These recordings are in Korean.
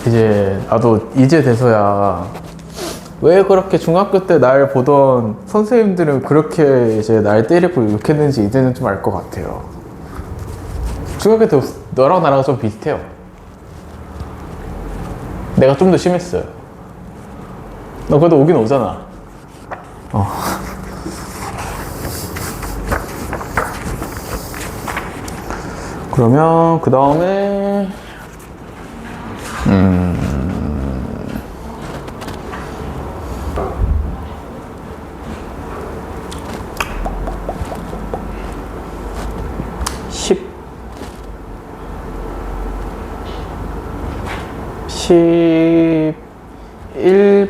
이제 나도 이제 돼서야 왜 그렇게 중학교 때 날 보던 선생님들은 그렇게 이제 날 때리고 욕했는지 이제는 좀 알 것 같아요. 중학교 때 너랑 나랑 좀 비슷해요. 내가 좀 더 심했어요. 너 그래도 오긴 오잖아. 그러면 그 다음에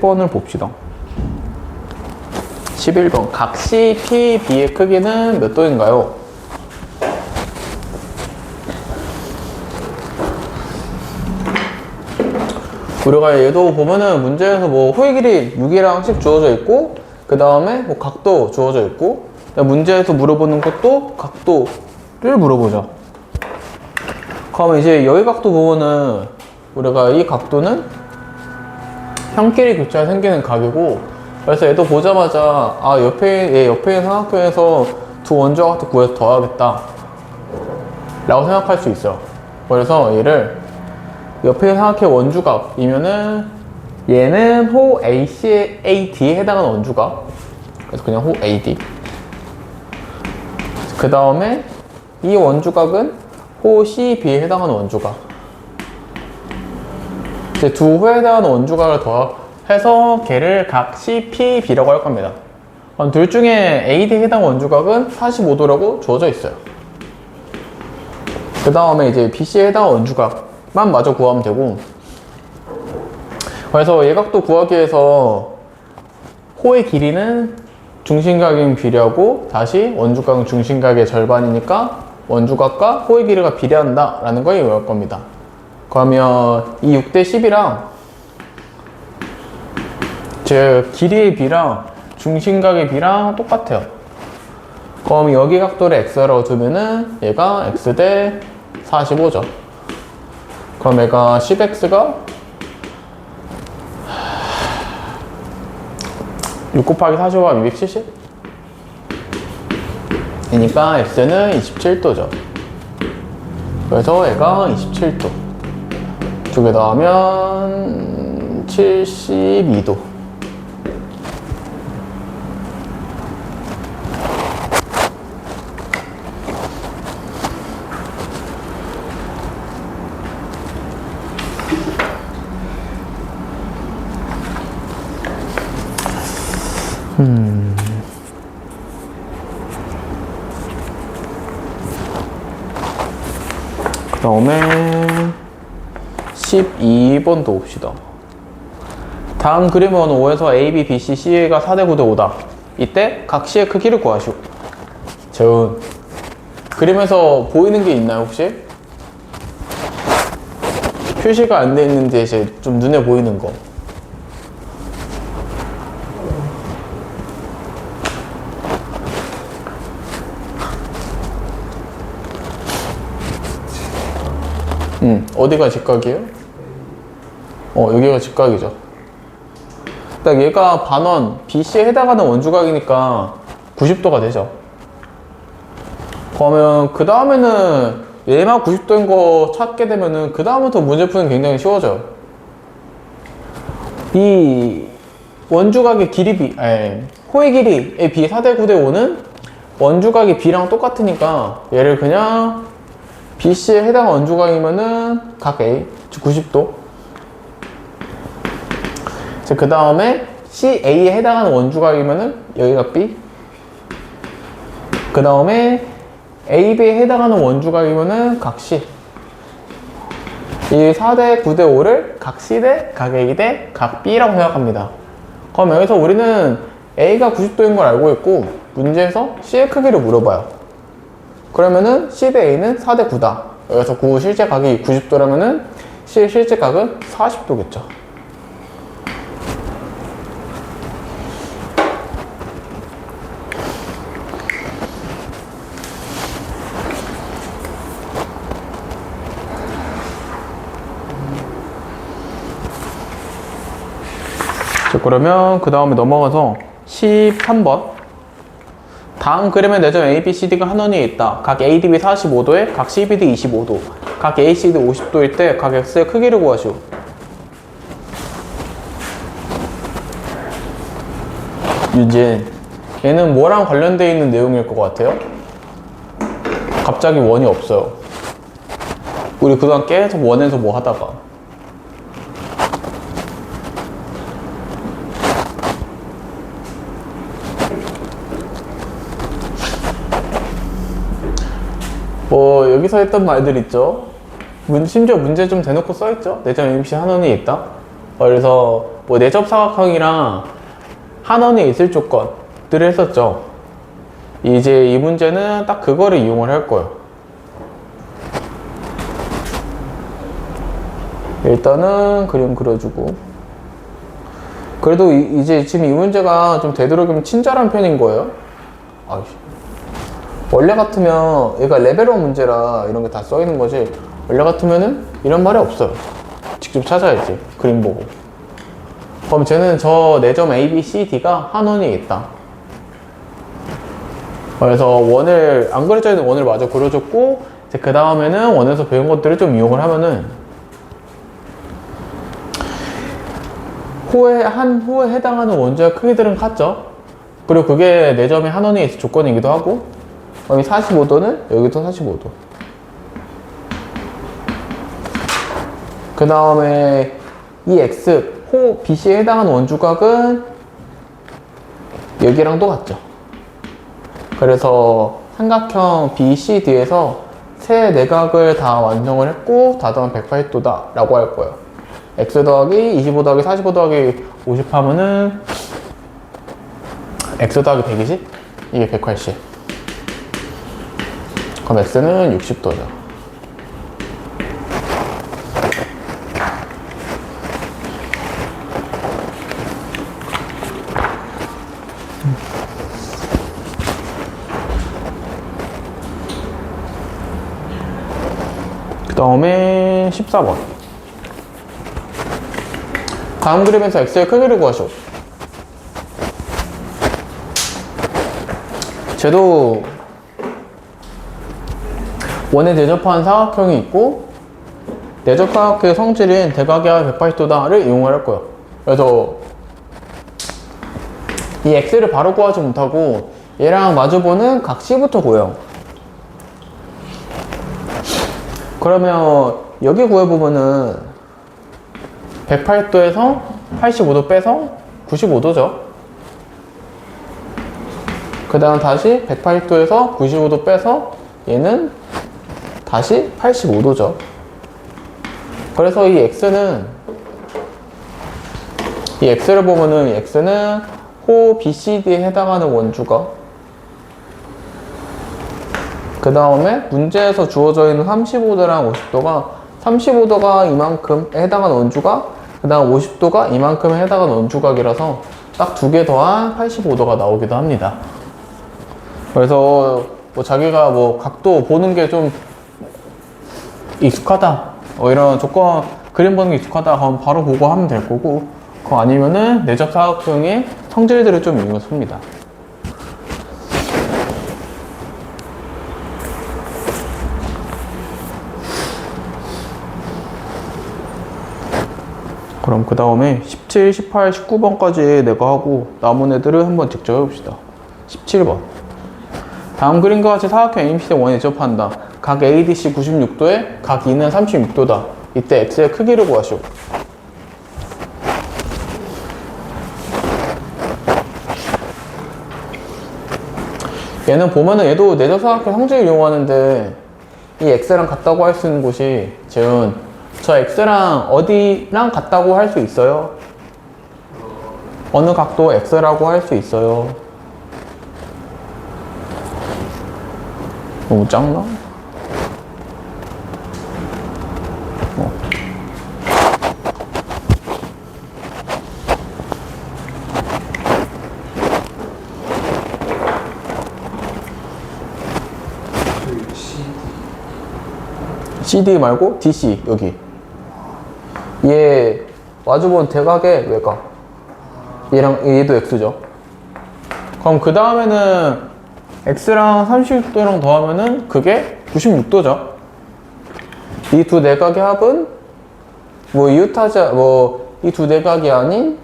11번을 봅시다. 11번. 각시 PB의 크기는 몇 도인가요? 우리가 얘도 보면은 문제에서 뭐 호의 길이 6이랑 10 주어져 있고, 그 다음에 뭐 각도 주어져 있고, 문제에서 물어보는 것도 각도를 물어보죠. 그러면 이제 여기 각도 보면은 우리가 이 각도는 형끼리 교차가 생기는 각이고, 그래서 얘도 보자마자 얘 옆에 있는 삼각형에서 두 원주각도 구해서 더하겠다 라고 생각할 수 있어요. 그래서 얘를 옆에 있는 삼각형 원주각이면은 얘는 호 AD에 해당하는 원주각, 그래서 그냥 호 AD. 그 다음에 이 원주각은 호 CB에 해당하는 원주각. 이제 두 호에 해당하는 원주각을 더해서 걔를 각 CPB라고 할 겁니다. 둘 중에 AD에 해당하는 원주각은 45도라고 주어져 있어요. 그 다음에 이제 BC에 해당하는 원주각만 마저 구하면 되고, 그래서 얘각도 구하기 위해서 호의 길이는 중심각인 비례하고 다시 원주각은 중심각의 절반이니까 원주각과 호의 길이가 비례한다 라는 걸 외울 겁니다. 그러면 이 6대 10이랑 즉 길이의 비랑 중심각의 비랑 똑같아요. 그럼 여기 각도를 x라고 두면은 얘가 x 대 45죠. 그럼 얘가 10x가 6 곱하기 45가 270? 이니까 x는 27도죠. 그래서 얘가 27도. 두 개 더하면 72도. 그 다음에 12번도 봅시다. 다음 그림은 5에서 A, B, B, C, C가 4대 9대 5다. 이때 각 C의 크기를 구하시오. 재훈, 그림에서 보이는 게 있나요 혹시? 표시가 안 돼 있는데 이제 좀 눈에 보이는 거. 어디가 직각이에요? 여기가 직각이죠. 딱 얘가 반원 BC에 해당하는 원주각이니까 90도가 되죠. 그러면 그 다음에는 얘만 90도인 거 찾게 되면은 그 다음부터 문제 푸는 게 굉장히 쉬워져요. 이 원주각의 길이 호의 길이의 B 4대 9대 5는 원주각의 B랑 똑같으니까 얘를 그냥 BC에 해당하는 원주각이면은 각 A, 즉 90도. 그 다음에 CA에 해당하는 원주각이면은 여기가 B. 그 다음에 AB에 해당하는 원주각이면은 각 C. 이 4대 9대 5를 각 C 대 각 A 대 각 B라고 생각합니다. 그럼 여기서 우리는 A가 90도인 걸 알고 있고 문제에서 C의 크기를 물어봐요. 그러면은 C 대 A는 4대 9다. 여기서 9 실제 각이 90도라면은 C의 실제 각은 40도겠죠. 그러면 그 다음에 넘어가서 13번. 다음 그림의 내점 ABCD가 한 원위에 있다. 각 ADB 45도에 각 CBD 25도, 각 ACD 50도일 때 각 X의 크기를 구하시오. 유진, 얘는 뭐랑 관련되어 있는 내용일 것 같아요? 갑자기 원이 없어요. 우리 그동안 계속 원에서 뭐 하다가 뭐 여기서 했던 말들 있죠. 심지어 문제 좀 대놓고 써있죠. 내점 ABC 한 원이 있다. 그래서 뭐 내접 사각형이랑 한 원이 있을 조건들을 했었죠. 이제 이 문제는 딱 그거를 이용을 할 거예요. 일단은 그림 그려주고, 그래도 이제 지금 이 문제가 좀 되도록이면 친절한 편인 거예요. 아이씨. 원래 같으면 얘가 레벨 1 문제라 이런 게 다 써 있는 거지, 원래 같으면은 이런 말이 없어요. 직접 찾아야지, 그림 보고. 그럼 쟤는 저 내점 A, B, C, D가 한 원이 있다. 그래서 원을, 안 그려져 있는 원을 마저 그려줬고, 이제 그 다음에는 원에서 배운 것들을 좀 이용을 하면은 호에 해당하는 원주의 크기들은 같죠. 그리고 그게 내점이 한 원이 있을 조건이기도 하고, 여기 45도는 여기도 45도. 그 다음에 이 X, 호 BC에 해당하는 원주각은 여기랑 똑같죠. 그래서 삼각형 BCD에서 세 내각을 다 완성을 했고 다 더하면 180도다 라고 할 거예요. X 더하기 25 더하기 45 더하기 50 하면은 X 더하기 120? 이게 180. 그럼 X는 60도죠. 그 다음에 14번. 다음 그림에서 X의 크기를 구하시오. 쟤도 원에 내접한 사각형이 있고 내접 사각형의 성질인 대각이야 180도다를 이용을 할 거예요. 그래서 이 X를 바로 구하지 못하고 얘랑 마주보는 각 C부터 구해요. 그러면 여기 구해보면은 108도에서 85도 빼서 95도죠. 그 다음 다시 108도에서 95도 빼서 얘는 다시 85도죠. 그래서 이 X를 보면은 이 X는 호 BCD에 해당하는 원주가, 그 다음에 문제에서 주어져 있는 35도랑 50도가 35도가 이만큼에 해당하는 원주각, 그 다음 50도가 이만큼에 해당하는 원주각이라서 딱 두 개 더한 85도가 나오기도 합니다. 그래서 뭐 자기가 뭐 각도 보는 게 좀 익숙하다, 이런 조건 그림 보는 게 익숙하다 하면 바로 보고 하면 될 거고, 그거 아니면은 내접 사각형의 성질들을 좀 이용을 씁니다. 그럼 그 다음에 17, 18, 19번까지 내가 하고 남은 애들을 한번 직접 해봅시다. 17번. 다음 그림과 같이 사각형 ABC의 원에 접한다. 각 ADC 96도에 각 E는 36도다. 이때 X의 크기를 구하시오. 얘는 보면은 얘도 내접 사각형 성질을 이용하는데 이 X랑 같다고 할 수 있는 곳이 재훈, 저 X랑 어디랑 같다고 할 수 있어요? 어느 각도 X라고 할 수 있어요? 너무 작나? CD 말고 DC 여기. 얘 마주본 대각의 외곽. 얘도 x죠. 그럼 그 다음에는 x랑 36도랑 더하면은 그게 96도죠. 이 두 내각의 합은 뭐 이웃하자 뭐 이 두 내각이 아닌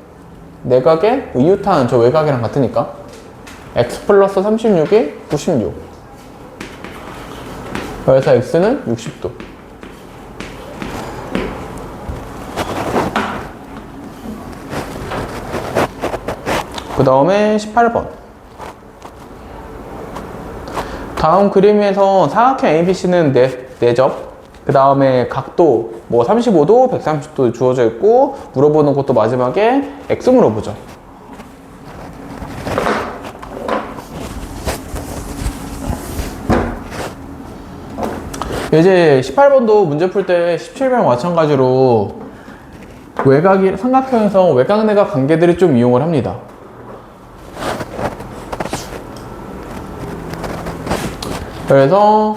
내각의 뭐 이웃하는 저 외곽이랑 같으니까 x 플러스 36이 96. 그래서 x는 60도. 그 다음에 18번. 다음 그림에서 사각형 ABC는 4접, 그 다음에 각도 뭐 35도, 130도 주어져 있고 물어보는 것도 마지막에 X 물어보죠. 이제 18번도 문제 풀 때 17번 마찬가지로 삼각형에서 외곽 내각 관계들을 좀 이용을 합니다. 그래서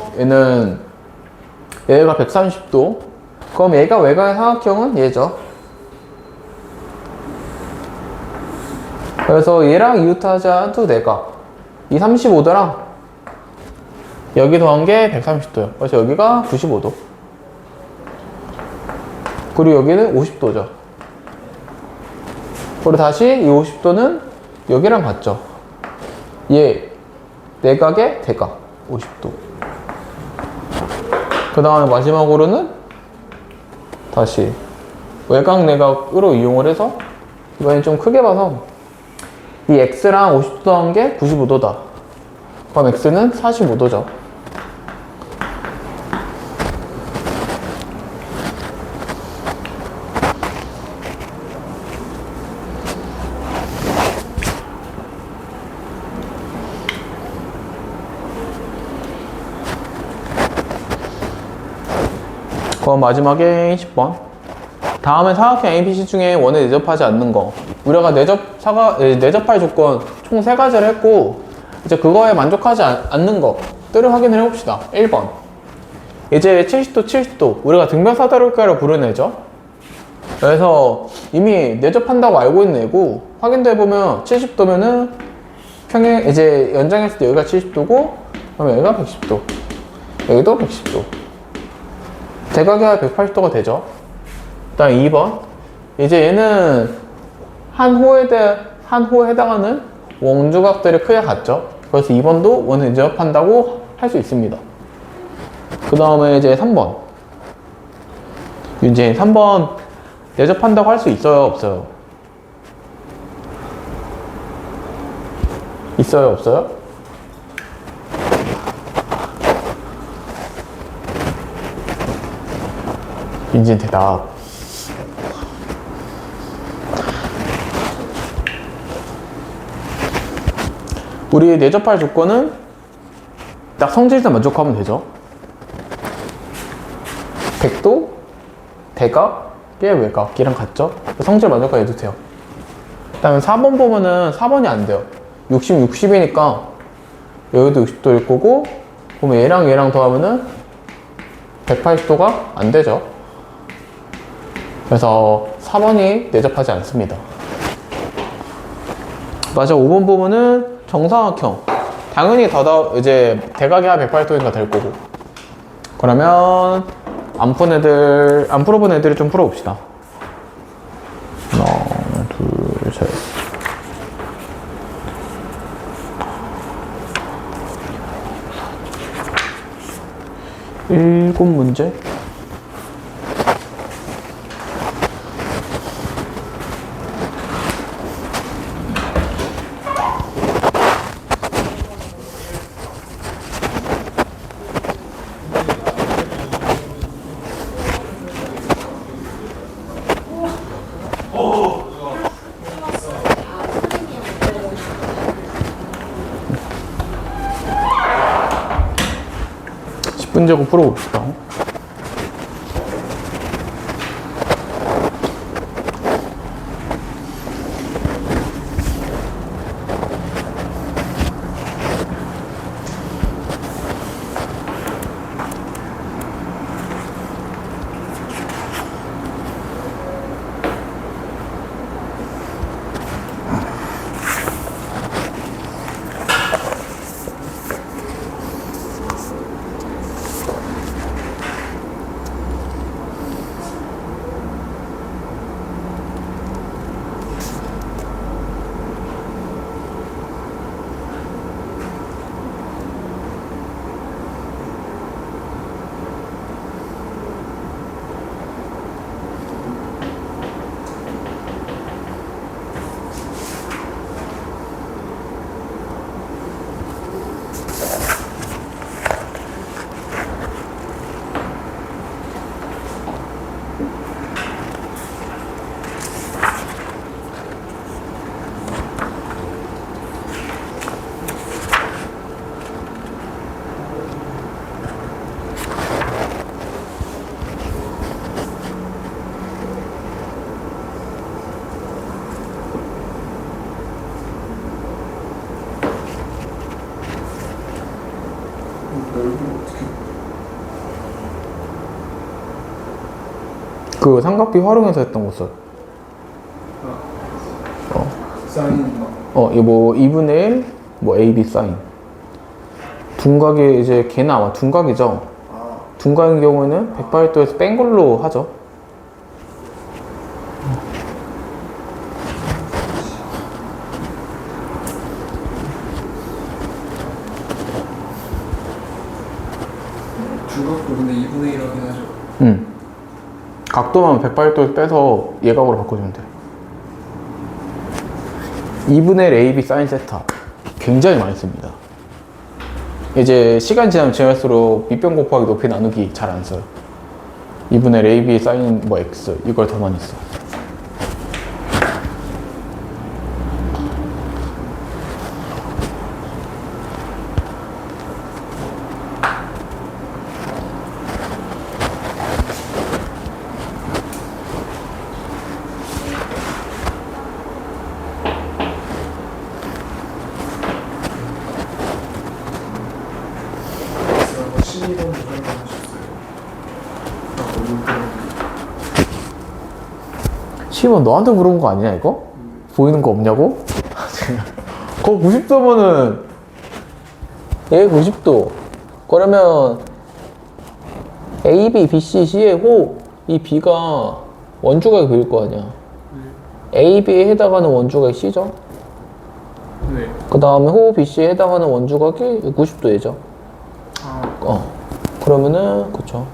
얘가 130도. 그럼 얘가 외곽의 삼각형은 얘죠. 그래서 얘랑 이웃하자 두 내각. 이 35도랑 여기 더한 게 130도예요. 그래서 여기가 95도. 그리고 여기는 50도죠. 그리고 다시 이 50도는 여기랑 같죠. 얘 내각의 대각 50도. 그 다음에 마지막으로는 다시 외곽 내각으로 이용을 해서 이번엔 좀 크게 봐서 이 x랑 50도 더한 게 95도다. 그럼 x는 45도죠. 그럼 마지막에 10번. 다음에 사각형 ABC 중에 원에 내접하지 않는 거. 우리가 내접할 조건 총 3가지를 했고, 이제 그거에 만족하지 않는 것들을 확인을 해봅시다. 1번. 이제 70도, 70도. 우리가 등변사다리꼴을 부르는 애죠. 그래서 이미 내접한다고 알고 있는 애고, 확인도 해보면 70도면은 이제 연장했을 때 여기가 70도고, 그러면 여기가 110도. 여기도 110도. 대각이 180도가 되죠. 그 다음 2번. 이제 얘는 한 호에 해당하는 원주각들이 크게 같죠. 그래서 2번도 원에 내접한다고 할 수 있습니다. 그 다음에 이제 3번. 이제 3번 내접한다고 할 수 있어요, 없어요? 있어요, 없어요? 민진 대답. 우리 내접할 조건은 딱 성질만 만족하면 되죠. 100도, 대각의 외곽이랑 같죠? 성질 만족해도 돼요. 그 다음에 4번 보면은 4번이 안 돼요. 60, 60이니까 여기도 60도일 거고, 그러면 얘랑 더하면은 180도가 안 되죠. 그래서 4번이 내접하지 않습니다. 맞아. 5번 보면은 정사각형. 당연히 이제 대각이 180도인가 될 거고. 그러면 안 풀어본 애들을 좀 풀어봅시다. 하나, 둘, 셋. 일곱 문제? 문제고 풀어봅시다. 그 삼각비 활용해서 했던 거 써. 사인 막. 이거 뭐 2분의 1, 뭐 AB 사인. 둔각이 이제 걔는 아마 둔각이죠. 둔각인 경우에는 180도에서 뺀 걸로 하죠. 중각도 근데 2분의 1 하긴 하죠. 각도만 180도에서 빼서 예각으로 바꿔주면 돼. 2분의 1 AB 사인 세타. 굉장히 많이 씁니다. 이제 시간 지나면 지날수록 밑변 곱하기 높이 나누기 잘 안 써요. 2분의 1 AB 사인 뭐 X 이걸 더 많이 써. 그래서 12번 누가 하셨어요? 시험은 너한테 물어본 거 아니냐 이거? 보이는 거 없냐고? 그거 90도면은 얘 90도 그러면 A, B, B, C, C의 호흡 이 B가 원주각이 그릴 거 아니야. A, B에 해당하는 원주각이 C죠. 네. 그 다음에 호흡 BC에 해당하는 원주각이 90도이죠. 그러면은 그쵸.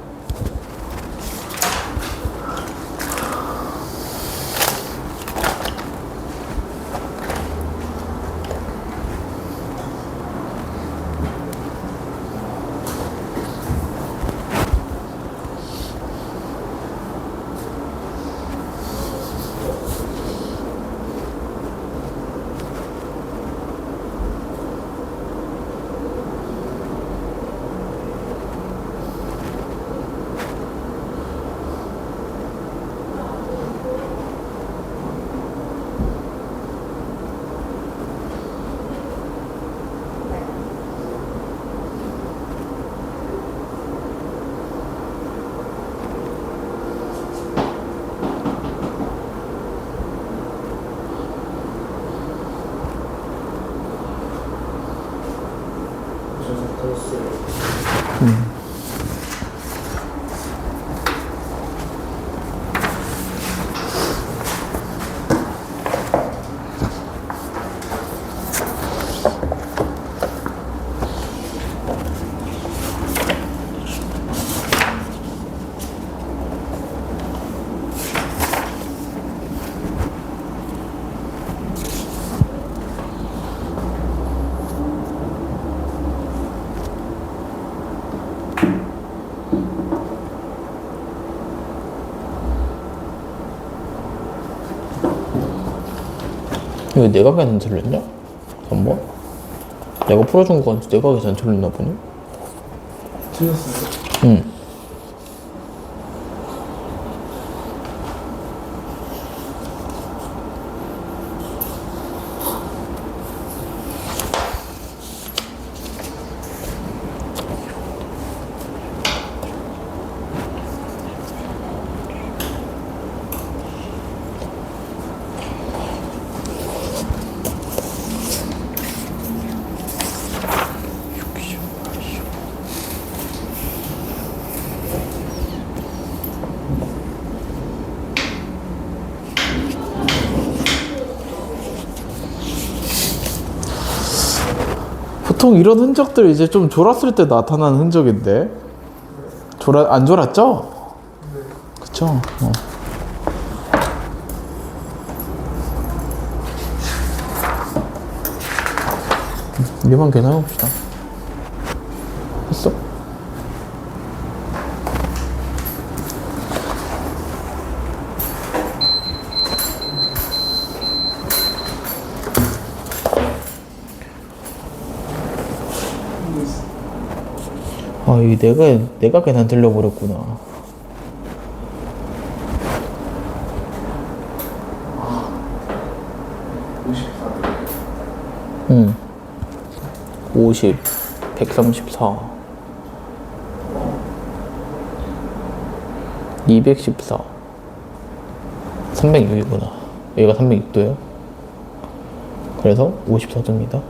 저는 들었어요. 이거 내각이 안 틀렸냐? 한번? 내가 풀어준 거 같은데 내각이 안 틀렸나 보네? 틀렸어요? 응. 보통 이런 흔적들 이제 좀 졸았을 때 나타나는 흔적인데 안 졸았죠? 네. 그쵸? 얘만 계산해봅시다. 했어? 아, 이 내가 계산 들려버렸구나. 아, 54. 응. 50, 134, 214. 306이구나. 여기가 306도예요. 그래서 54도입니다.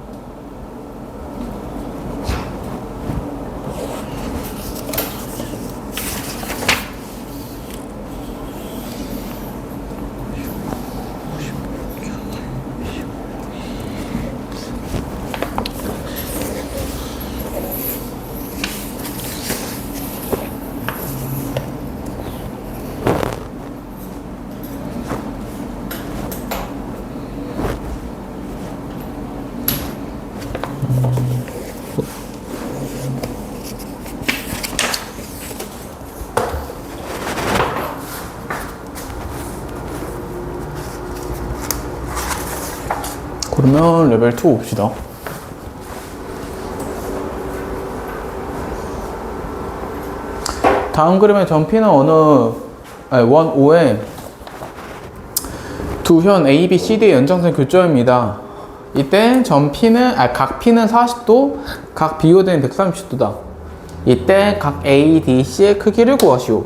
그러면 레벨 2 봅시다. 다음 그림의 전피는 원 5에 두 현 A, B, C, D의 연장선 교점입니다. 이때 각 P는 40도, 각 BOD는 130도다. 이때 각 A, D, C의 크기를 구하시오.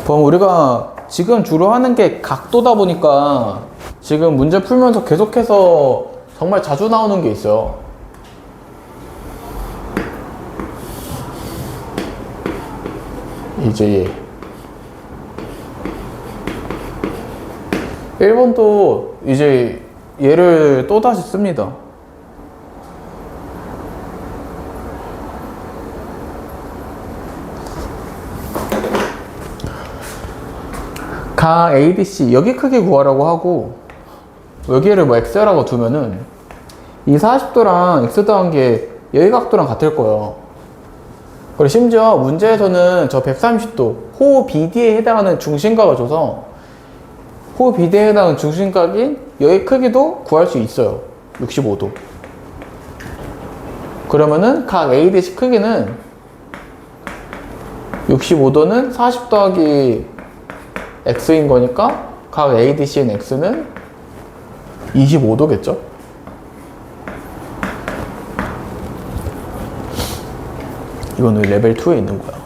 그럼 우리가 지금 주로 하는 게 각도다 보니까 지금 문제 풀면서 계속해서 정말 자주 나오는 게 있어요. 이제 1번도 이제 얘를 또다시 씁니다. 각 ADC 여기 크기 구하라고 하고 여기를 뭐 X라고 두면은 이 40도랑 X 더한 게 여기 각도랑 같을 거예요. 그리고 심지어 문제에서는 저 130도 호 BD에 해당하는 중심각을 줘서 호 BD에 해당하는 중심각인 여기 크기도 구할 수 있어요. 65도. 그러면은 각 ADC 크기는 65도는 40 더하기 X인 거니까 각 ADC인 X는 25도겠죠? 이건 왜 레벨 2에 있는 거야?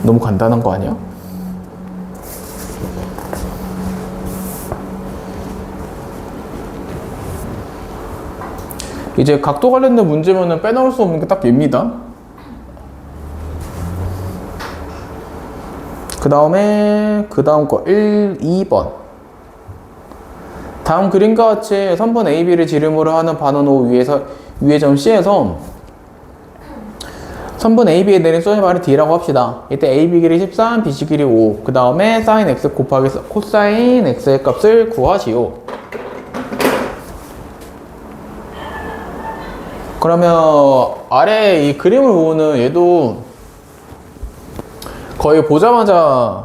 너무 간단한 거 아니야? 이제 각도 관련된 문제면은 빼놓을 수 없는 게 딱 얘입니다. 그 다음에 그 다음 거 2번 다음 그림과 같이 선분 AB를 지름으로 하는 반원 O 위의 점 C에서 선분 AB에 내린 소니바를 D라고 합시다. 이때 AB 길이 13, BC 길이 5. 그 다음에 sin X 곱하기 코사인 X의 값을 구하시오. 그러면 아래 이 그림을 보면은 얘도 거의 보자마자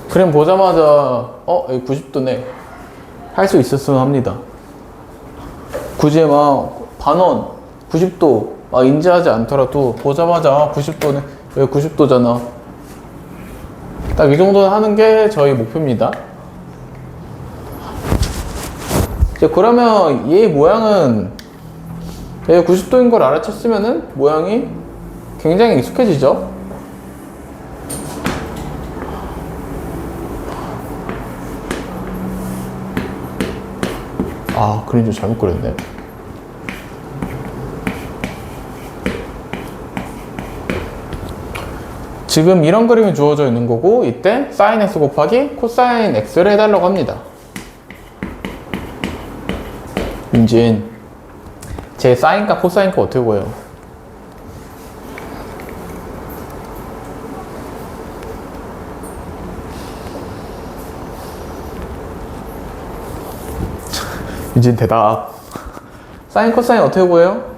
그림 보자마자 여기 90도네 할 수 있었으면 합니다. 굳이 막 반원 90도 막 인지하지 않더라도 보자마자 90도네 여기 90도잖아 딱 이 정도는 하는 게 저희 목표입니다. 이제 그러면 얘 모양은 얘 90도인 걸 알아챘으면은 모양이 굉장히 익숙해지죠. 아, 그림 좀 잘못 그렸네. 지금 이런 그림이 주어져 있는 거고 이때 sin x 곱하기 코사인 x를 해달라고 합니다. 윤진, 제 사인값 코사인값 어떻게 구해요? 윤진 대답. 사인 코사인 어떻게 구해요?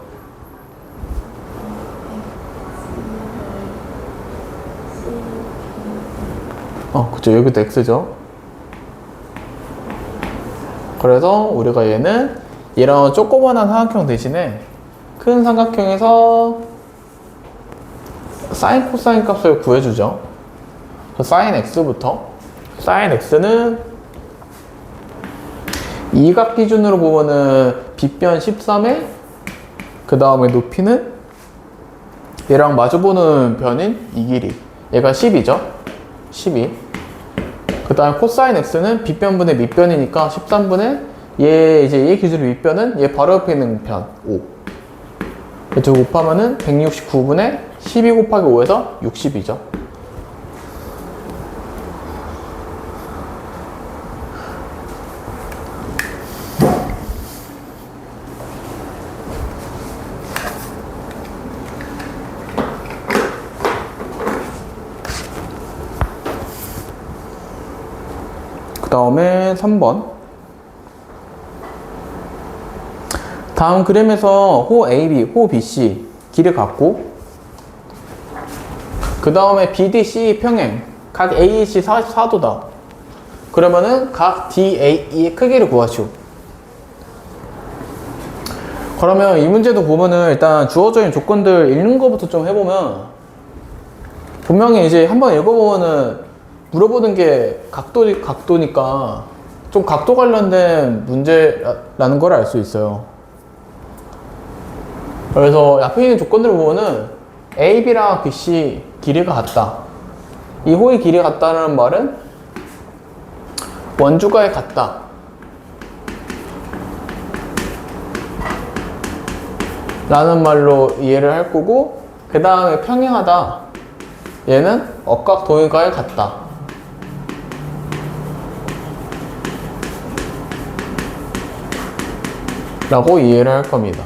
그쵸. 여기도 x죠. 그래서 우리가 얘는 이런 조그만한 삼각형 대신에 큰 삼각형에서 사인 코사인 값을 구해주죠. 사인 x부터 사인 x는 이각 기준으로 보면은 빗변 13에 그 다음에 높이는 얘랑 마주보는 변인 이 길이 얘가 10이죠. 12. 그 다음에 코사인 x는 빗변분의 밑변이니까 13분의 얘 이제 얘 기준으로 밑변은 얘 바로 옆에 있는 편 5. 이쪽 곱하면은 169분의 12 곱하기 5에서 60이죠. 그 다음에 3번. 다음 그림에서 호 AB, 호 BC 길이 같고 그 다음에 BDC 평행 각 AEC 44도다. 그러면은 각 DAE의 크기를 구하시오. 그러면 이 문제도 보면은 일단 주어져 있는 조건들 읽는 것부터 좀 해보면 분명히 이제 한번 읽어보면은 물어보는 게 각도니까 좀 각도 관련된 문제라는 걸 알 수 있어요. 그래서 앞에 있는 조건들을 보면은 AB랑 BC 길이가 같다. 이 호의 길이가 같다는 말은 원주가에 같다. 라는 말로 이해를 할 거고, 그 다음에 평행하다. 얘는 억각 동의가에 같다. 라고 이해를 할 겁니다.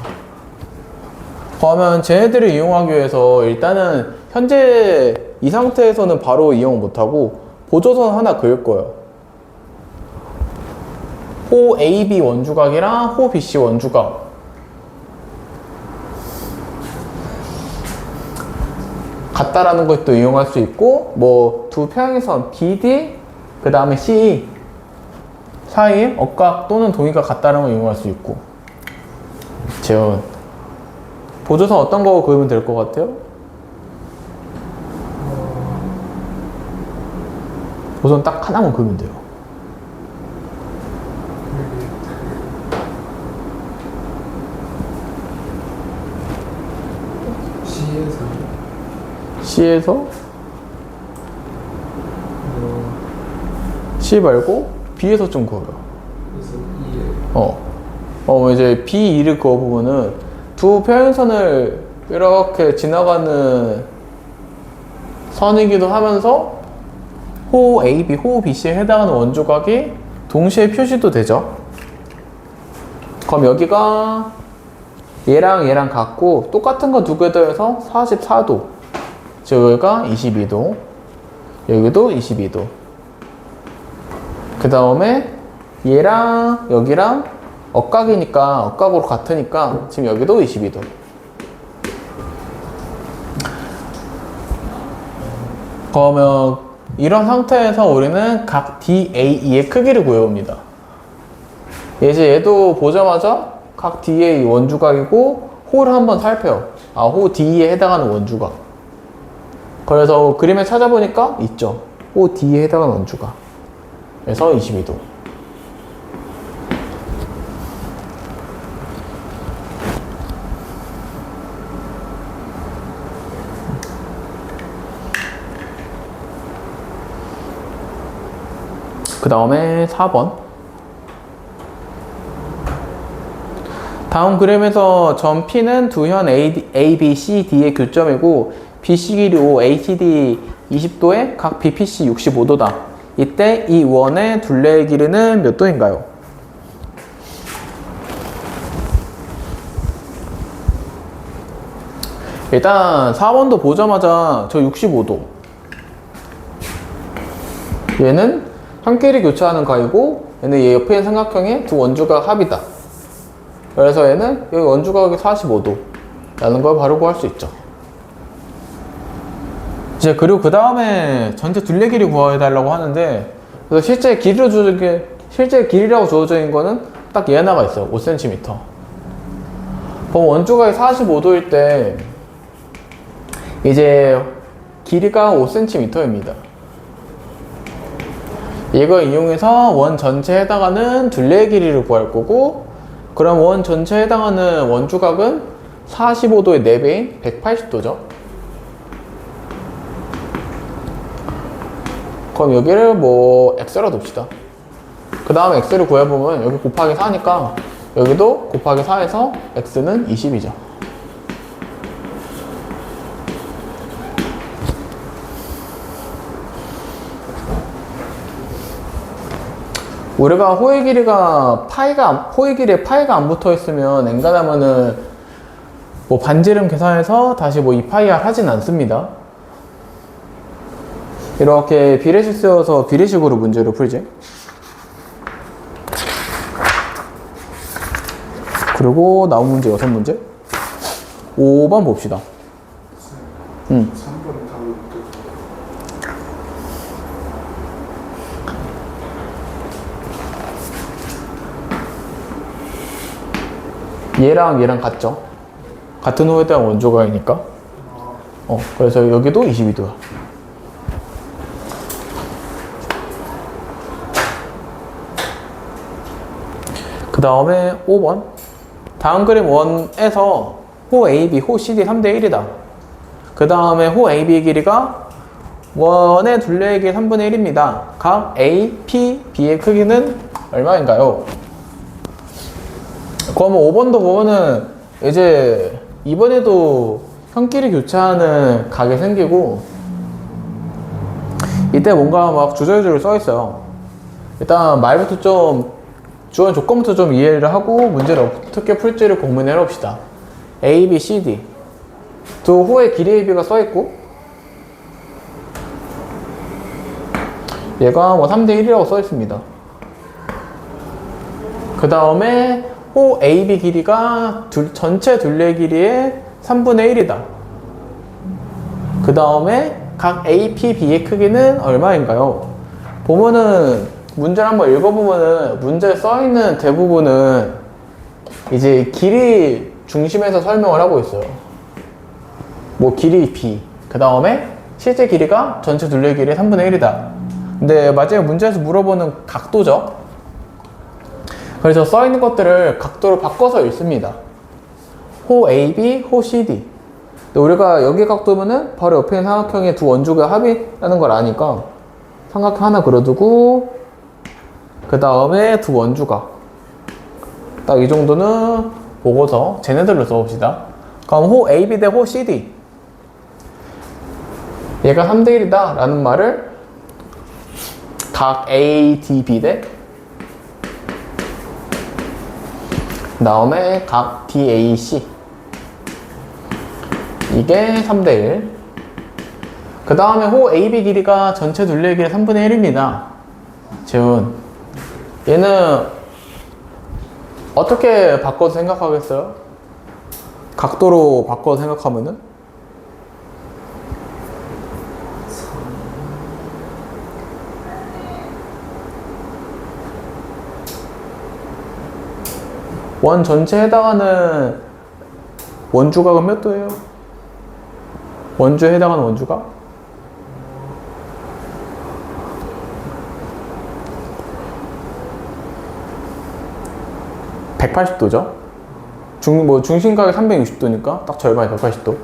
그러면 쟤네들을 이용하기 위해서 일단은 현재 이 상태에서는 바로 이용 못하고 보조선 하나 그을 거예요. 호 AB 원주각이랑 호 BC 원주각 같다라는 것도 이용할 수 있고, 뭐 두 평행선 BD 그 다음에 CE 사이에 억각 또는 동의가 같다는 걸 이용할 수 있고. 재현 보조선 어떤 거 그으면 될 것 같아요? 보조선 딱 하나만 그으면 돼요. C에서 C 말고 B에서 좀 그어요. 이제 B2를 그어보면은 두 평행선을 이렇게 지나가는 선이기도 하면서 호 AB, 호 BC에 해당하는 원조각이 동시에 표시도 되죠. 그럼 여기가 얘랑 같고 똑같은 거 두 개 더해서 44도. 즉 여기가 22도, 여기도 22도. 그 다음에 얘랑 여기랑 억각이니까 억각으로 같으니까 지금 여기도 22도. 그러면 이런 상태에서 우리는 각 DAE의 크기를 구해옵니다. 이제 얘도 보자마자 각 DA 원주각이고 호를 한번 살펴요. 호 D에 해당하는 원주각. 그래서 그림에 찾아보니까 있죠. 호 D에 해당하는 원주각. 그래서 22도. 그 다음에 4번. 다음 그림에서 점 P는 두현 A, B, C, D의 교점이고 BC 길이 5, ACD 20도에 각 BPC 65도다. 이때 이 원의 둘레의 길이는 몇 도인가요? 일단 4번도 보자마자 저 65도. 얘는 한 길이 교차하는 가이고 얘는 얘 옆에 있는 삼각형의 두 원주각 합이다. 그래서 얘는 여기 원주각이 45도 라는 걸 바로 구할 수 있죠. 이제 그리고 그 다음에 전체 둘레 길이 구해달라고 하는데, 그래서 실제 길이라고 주어져 있는 거는 딱 얘 하나가 있어요. 5cm. 그럼 원주각이 45도일 때 이제 길이가 5cm입니다. 이걸 이용해서 원 전체에 해당하는 둘레의 길이를 구할 거고, 그럼 원 전체에 해당하는 원주각은 45도의 4배인 180도죠. 그럼 여기를 뭐 x로 둡시다. 그 다음에 x를 구해보면 여기 곱하기 4니까 여기도 곱하기 4에서 x는 20이죠. 우리가 호의 길이가 호의 길이에 파이가 안 붙어 있으면 엔간하면은 뭐 반지름 계산해서 다시 뭐 2파이r 하진 않습니다. 이렇게 비례식 쓰여서 비례식으로 문제를 풀지. 그리고 나온 문제 6문제. 5번 봅시다. 3번 답을 또. 얘랑 얘랑 같죠? 같은 호에 대한 원조각이니까. 그래서 여기도 22도야. 그 다음에 5번. 다음 그림 1에서 호 AB, 호 CD 3대 1이다. 그 다음에 호 AB의 길이가 원의 둘레의 길이 3분의 1입니다. 각 A, P, B의 크기는 얼마인가요? 그러면 5번도 보면은 이제 이번에도 형끼리 교차하는 각이 생기고 이때 뭔가 막 주저주저 써 있어요. 일단 말부터 좀 주어진 조건부터 좀 이해를 하고 문제를 어떻게 풀지를 고민해 봅시다. A, B, C, D 두 호의 길이 AB가 써 있고 얘가 뭐 3대 1이라고 써 있습니다. 그 다음에 호 AB 길이가 전체 둘레 길이의 3분의 1이다. 그 다음에 각 A, P, B의 크기는 얼마인가요? 보면은 문제를 한번 읽어보면은 문제에 써있는 대부분은 이제 길이 중심에서 설명을 하고 있어요. 뭐 길이 B, 그 다음에 실제 길이가 전체 둘레 길이의 3분의 1이다. 근데 마지막 문제에서 물어보는 각도죠. 그래서 써있는 것들을 각도로 바꿔서 읽습니다. 호 AB, 호 CD. 근데 우리가 여기 각도면은 바로 옆에 있는 삼각형의 두 원주가 합이라는 걸 아니까 삼각형 하나 그려두고 그 다음에 두 원주각 딱 이 정도는 보고서 쟤네들로 써봅시다. 그럼 호 AB 대 호 CD 얘가 3대 1이다 라는 말을 각 A, D, B 대 그 다음에 각 D, A, C 이게 3대 1. 그 다음에 호 AB 길이가 전체 둘레 길이 3분의 1입니다. 재훈 얘는 어떻게 바꿔서 생각하겠어요? 각도로 바꿔서 생각하면은? 원 전체에 해당하는 원주각은 몇 도예요? 원주에 해당하는 원주각? (180도죠) 중심각이 360도니까 딱 절반이 180도.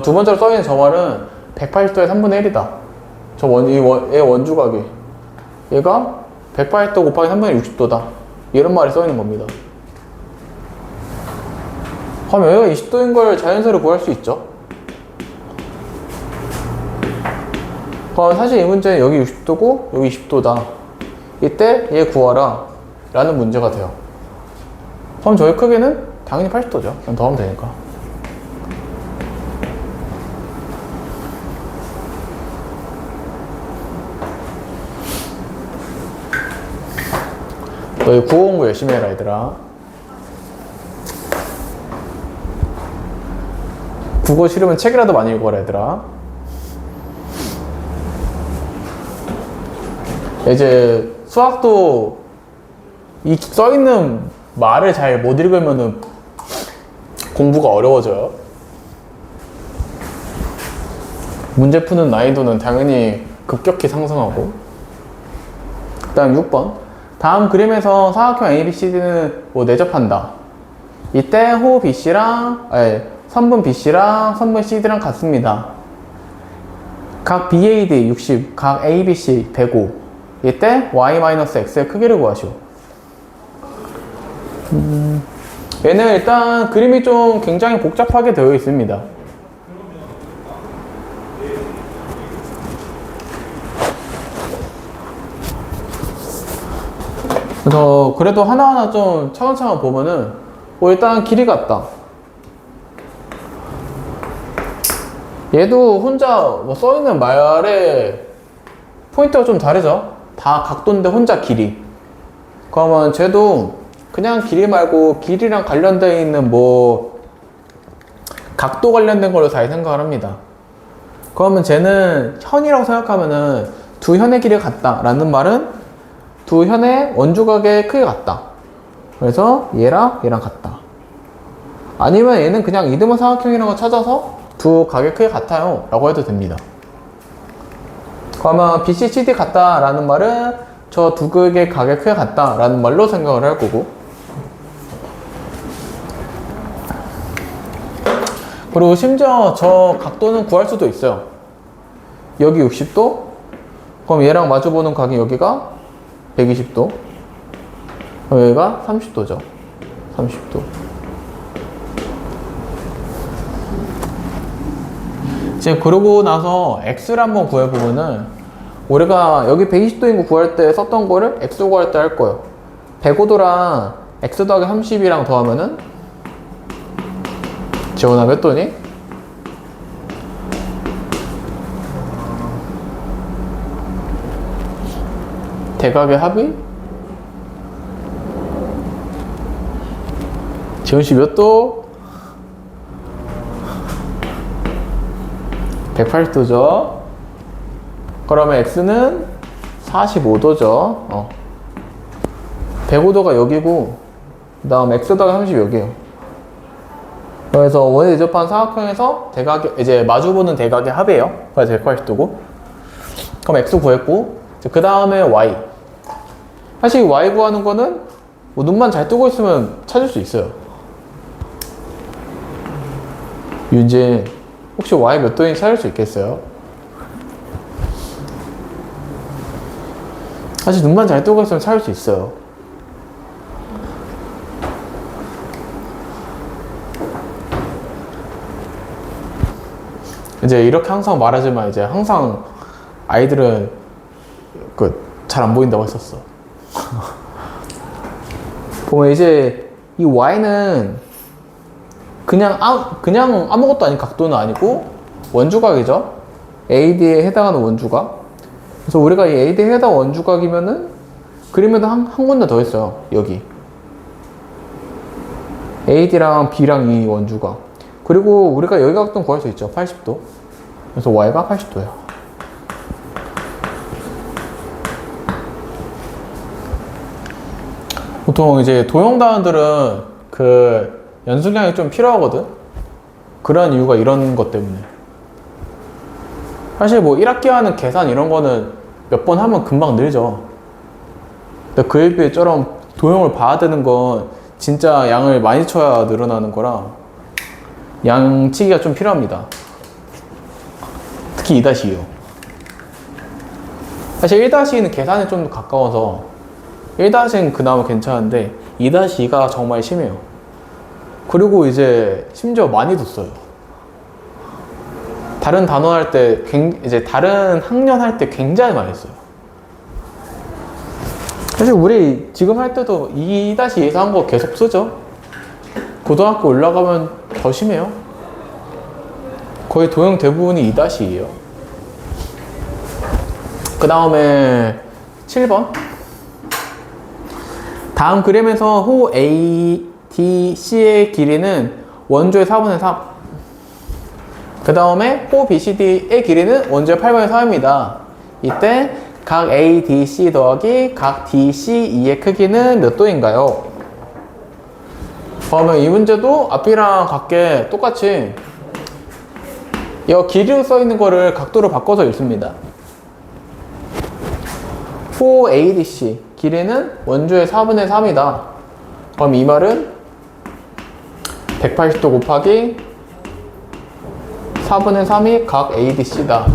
두 번째로 써있는 저 말은 180도의 3분의 1이다. 얘 원주각이 얘가 180도 곱하기 3분의 60도다 이런 말이 써있는 겁니다. 그럼 얘가 20도인 걸 자연스레로 구할 수 있죠. 그럼 사실 이 문제는 여기 60도고 여기 20도다. 이때 얘 구하라 라는 문제가 돼요. 그럼 저의 크기는 당연히 80도죠. 그냥 더하면 되니까. 너희 국어 공부 열심히 해라 얘들아. 국어 싫으면 책이라도 많이 읽어라 얘들아. 이제 수학도 이 써있는 말을 잘 못 읽으면은 공부가 어려워져요. 문제 푸는 난이도는 당연히 급격히 상승하고. 그 다음 6번 다음 그림에서 사각형 ABCD는 뭐 내접한다. 이때 호 BC랑 선분 BC랑 선분 CD랑 같습니다. 각 BAD 60, 각 ABC 105. 이때 y-x의 크기를 구하시오. 얘는 일단 그림이 좀 굉장히 복잡하게 되어 있습니다. 그래서 그래도 하나하나 좀 차근차근 보면은 일단 길이 같다. 얘도 혼자 뭐 써있는 말에 포인트가 좀 다르죠. 다 각도인데 혼자 길이. 그러면 쟤도 그냥 길이 말고 길이랑 관련되어 있는 뭐 각도 관련된 걸로 잘 생각을 합니다. 그러면 쟤는 현이라고 생각하면은 두 현의 길이가 같다 라는 말은 두 현의 원주각의 크기가 같다. 그래서 얘랑 얘랑 같다. 아니면 얘는 그냥 이등분 삼각형이라는 거 찾아서 두 각의 크기가 같아요 라고 해도 됩니다. 그러면 BC, CD 같다 라는 말은 저 두 극의 각의 크기가 같다 라는 말로 생각을 할 거고, 그리고 심지어 저 각도는 구할 수도 있어요. 여기 60도, 그럼 얘랑 마주보는 각이 여기가 120도, 여기가 30도죠. 30도. 이제 그러고 나서 x를 한번 구해보면은 우리가 여기 120도인 거 구할 때 썼던 거를 x 구할 때 할 거예요. 105도랑 x 더하기 30이랑 더하면은 지원아 몇 도니? 대각의 합이? 지원씨 몇 도? 180도죠. 그러면 x는 45도죠. 105도가 여기고, 그 다음 x 더하기 30이 여기에요. 그래서 원에 대접한 사각형에서 대각, 이제 마주보는 대각의 합이에요. 그래서 180도고. 그럼 x 구했고, 그 다음에 y. 사실 y 구하는 거는 뭐 눈만 잘 뜨고 있으면 찾을 수 있어요. 윤진, 혹시 y 몇 도인지 찾을 수 있겠어요? 사실 눈만 잘 뜨고 있으면 찾을 수 있어요. 이제 이렇게 항상 말하지만 이제 항상 아이들은 잘 안 보인다고 했었어. 보면 이제 이 y는 그냥 아무것도 아닌 각도는 아니고 원주각이죠. AD에 해당하는 원주각. 그래서 우리가 이 AD에 해당 원주각이면은 그림에도 한 군데 더 있어요. 여기 AD랑 B랑 이 원주각. 그리고 우리가 여기 각도 구할 수 있죠. 80도. 그래서 y가 80도예요. 보통 이제 도형단원들은 그 연습량이 좀 필요하거든. 그런 이유가 이런 것 때문에. 사실 뭐 1학기 하는 계산 이런 거는 몇 번 하면 금방 늘죠. 근데 그에 비해 저런 도형을 봐야 되는 건 진짜 양을 많이 쳐야 늘어나는 거라 양치기가 좀 필요합니다. 특히 2-2요. 사실 1-2는 계산에 좀 가까워서 1-는 그나마 괜찮은데 2-2가 정말 심해요. 그리고 이제 심지어 많이도 써요. 다른 단원 할 때, 이제 다른 학년 할 때 굉장히 많이 써요. 사실 우리 지금 할 때도 2-2에서 한 거 계속 쓰죠. 고등학교 올라가면 더 심해요. 거의 도형 대부분이 2-2예요. 그 다음에 7번. 다음 그림에서 호 ADC의 길이는 원주의 4분의 3. 그 다음에 호 BCD의 길이는 원주의 8분의 3입니다. 이때 각 ADC 더하기 각 DCE의 크기는 몇 도인가요? 그러면 이 문제도 앞이랑 같게 똑같이 이 길이로 써있는 거를 각도로 바꿔서 읽습니다. 호 ADC 길이는 원주의 4분의 3이다. 그럼 이 말은 180도 곱하기 4분의 3이 각 ADC다.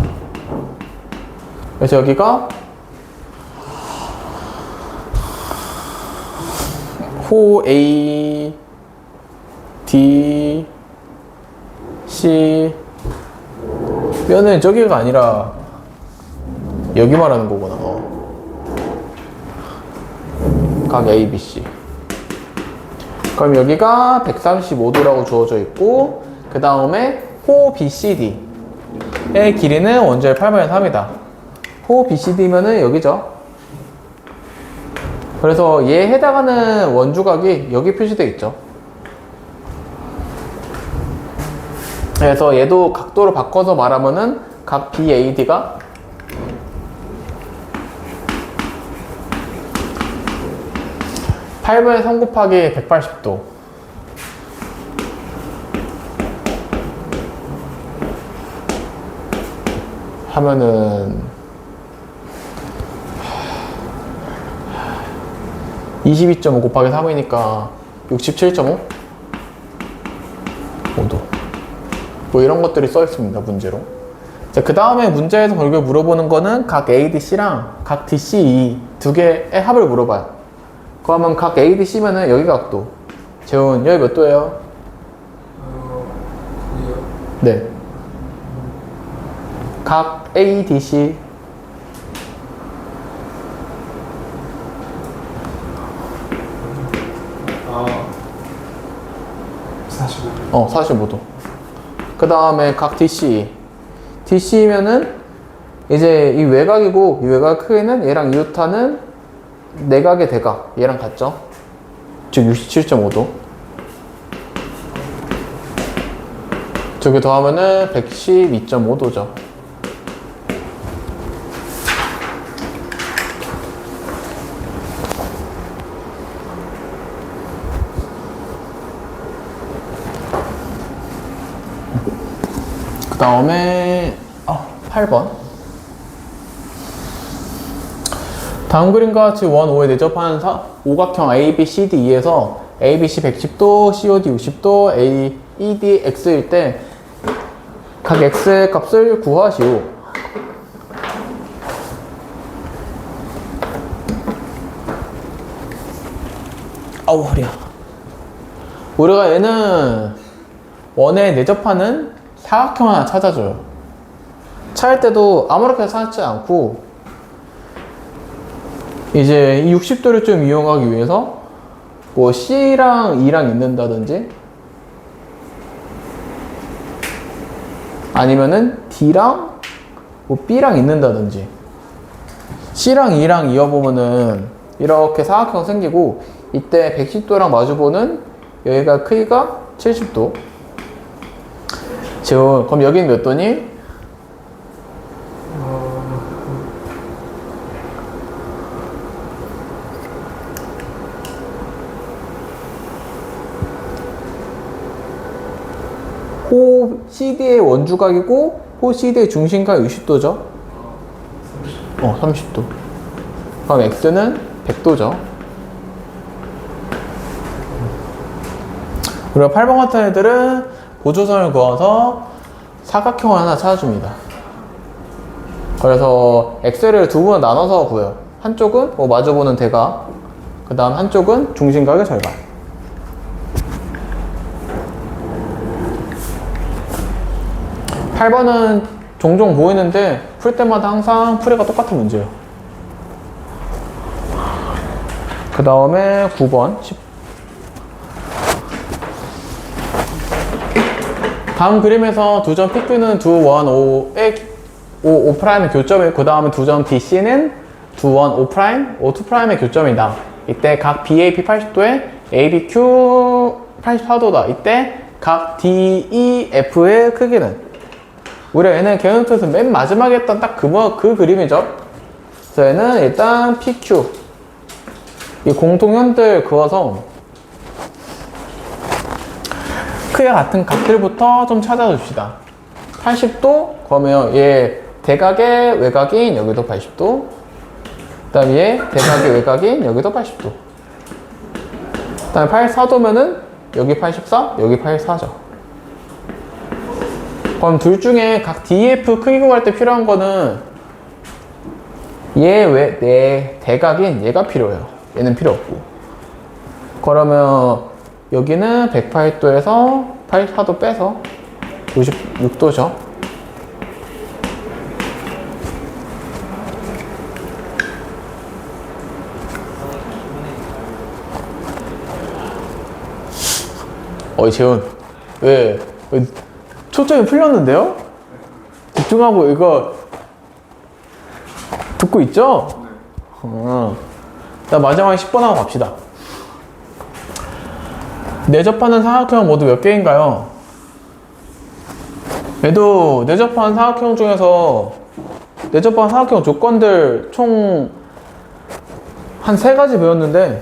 그래서 여기가 호 A, D, C 면은 저기가 아니라 여기 말하는 거구나. 각 A, B, C. 그럼 여기가 135도라고 주어져 있고, 그 다음에 호 BCD의 길이는 원주의 8분의 3이다. 호 BCD면은 여기죠. 그래서 얘에 해당하는 원주각이 여기 표시되어 있죠. 그래서 얘도 각도를 바꿔서 말하면은 각 BAD가 8분의 3 곱하기 180도 하면은 22.5 곱하기 3이니까 67.5? 5도. 뭐 이런 것들이 써 있습니다, 문제로. 자, 그 다음에 문제에서 결국에 물어보는 거는 각 ADC랑 각 DCE 두 개의 합을 물어봐요. 그러면 각 ADC면은 여기 각도. 재훈, 여기 몇 도예요? 네. 각 ADC. 45도. 45도. 그 다음에 각 DC. DC면은 이제 이 외곽이고, 이 외곽 크기는 얘랑 이웃하는 내각의 대각. 얘랑 같죠? 즉 67.5도. 두 개 더하면은 112.5도죠. 그 다음에 8번. 다음 그림과 같이 원 5에 내접하는 오각형 ABCDE에서 ABC 110도, COD 60도, AED X일 때 각 X의 값을 구하시오. 아우 허리야. 우리가 얘는 원에 내접하는 사각형 하나 찾아줘요. 찾을 때도 아무렇게나 찾지 않고 이제 이 60도를 좀 이용하기 위해서 뭐 C랑 E랑 있는다든지 아니면은 D랑 뭐 B랑 있는다든지 C랑 E랑 이어보면은 이렇게 사각형 생기고 이때 110도랑 마주보는 여기가 크기가 70도. 재훈, 그럼 여기는 몇 도니? 호 CD의 원주각이고 호 CD의 중심각 60도죠. 30도. 그럼 X는 100도죠. 우리가 8번 같은 애들은 보조선을 그어서 사각형을 하나 찾아줍니다. 그래서 X를 두 번 나눠서 구해요. 한쪽은 뭐 마주보는 대각, 그 다음 한쪽은 중심각의 절반. (8번은) 종종 보이는데 풀 때마다 항상 풀이가 똑같은 문제예요. 그 다음에 9번 다음 그림에서 두 점 PQ는 두 원 O''의 교점이고 그 다음에 두 점 DC는 두 원 O'', O2'의 교점이다. 이때 각 BAP 80도에 ABQ 84도다. 이때 각 DEF의 크기는 우리가 얘는 개연토에서 맨 마지막에 했던 딱 그 그림이죠. 그래서 얘는 일단 PQ 이 공통현들 그어서 크기가 같은 각들부터 좀 찾아줍시다. 80도 그러면 얘 대각의 외곽인 여기도 80도, 그 다음에 얘 대각의 외곽인 여기도 80도, 그 다음에 84도면은 여기 84, 여기 84죠. 그럼 둘 중에 각 DEF 크기 구할 때 필요한 거는 얘 왜 내 대각인 얘가 필요해요. 얘는 필요 없고. 그러면 여기는 108도에서 84도 빼서 96도죠. 어이 재훈 왜 초점이 풀렸는데요? 집중하고 이거 듣고 있죠? 자 마지막에 10번 하고 갑시다. 내접하는 사각형 모두 몇 개인가요? 얘도 내접하는 사각형 중에서 내접하는 사각형 조건들 총 한 3가지 배웠는데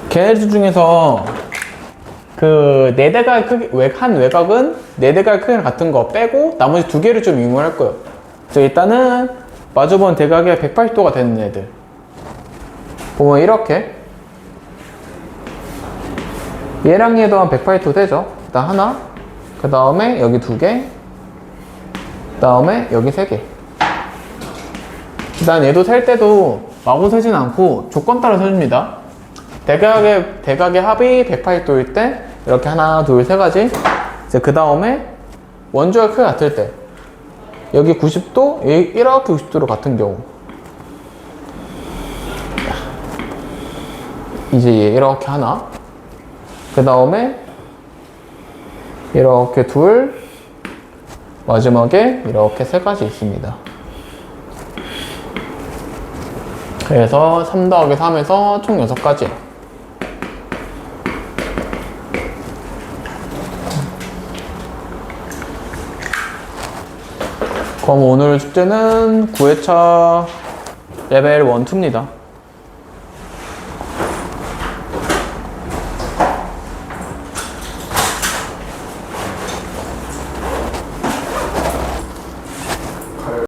걔네들 중에서 그 4대각 크기, 한 외곽은 4대각 크기랑 같은 거 빼고 나머지 2개를 좀 이용할 거예요. 그래서 일단은 마주본 대각의 180도가 되는 애들 보면 이렇게 얘랑 얘도 한 180도 되죠. 일단 하나, 그 다음에 여기 2개, 그 다음에 여기 3개. 일단 얘도 셀 때도 마구 세진 않고 조건 따라 세줍니다. 대각의 합이 180도일 때 이렇게 하나, 둘, 세 가지. 이제 그 다음에 원주가 크게 같을 때 여기 90도, 이렇게 90도로 같은 경우 이제 얘 이렇게 하나, 그 다음에 이렇게 둘, 마지막에 이렇게 3가지 있습니다. 그래서 3 더하기 3에서 총 6가지. 그럼 오늘 숙제는 9회차 레벨 1, 2입니다.